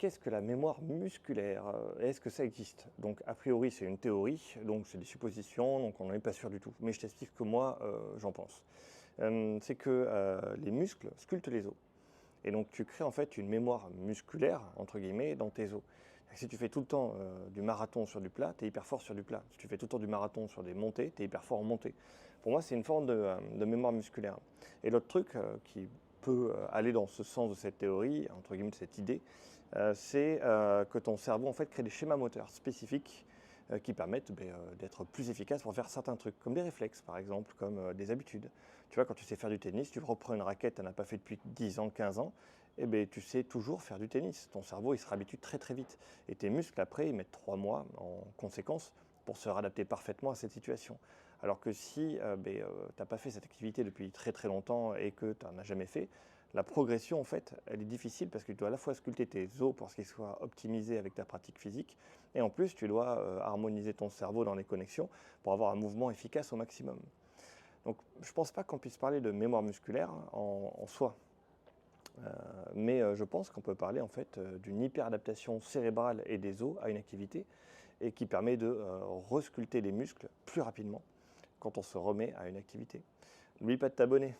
qu'est-ce que la mémoire musculaire? Est-ce que ça existe? Donc a priori c'est une théorie, donc c'est des suppositions, donc on n'en est pas sûr du tout. Mais je t'explique ce que moi j'en pense. C'est que les muscles sculptent les os. Et donc tu crées en fait une mémoire musculaire, entre guillemets, dans tes os. Si tu fais tout le temps du marathon sur du plat, tu es hyper fort sur du plat. Si tu fais tout le temps du marathon sur des montées, tu es hyper fort en montée. Pour moi, c'est une forme de mémoire musculaire. Et l'autre truc qui peut aller dans ce sens de cette théorie, entre guillemets de cette idée, c'est que ton cerveau en fait crée des schémas moteurs spécifiques qui permettent d'être plus efficace pour faire certains trucs, comme des réflexes par exemple, comme des habitudes. Tu vois, quand tu sais faire du tennis, tu reprends une raquette, tu n'en as pas fait depuis 10 ans, 15 ans, et ben, tu sais toujours faire du tennis. Ton cerveau, il se réhabitue très très vite. Et tes muscles, après, ils mettent 3 mois en conséquence pour se réadapter parfaitement à cette situation. Alors que si tu n'as pas fait cette activité depuis très très longtemps et que tu n'en as jamais fait, la progression, en fait, elle est difficile parce que tu dois à la fois sculpter tes os pour qu'ils soient optimisés avec ta pratique physique, et en plus, tu dois harmoniser ton cerveau dans les connexions pour avoir un mouvement efficace au maximum. Donc, je ne pense pas qu'on puisse parler de mémoire musculaire en soi, mais je pense qu'on peut parler en fait d'une hyperadaptation cérébrale et des os à une activité et qui permet de resculpter les muscles plus rapidement quand on se remet à une activité. N'oublie pas de t'abonner.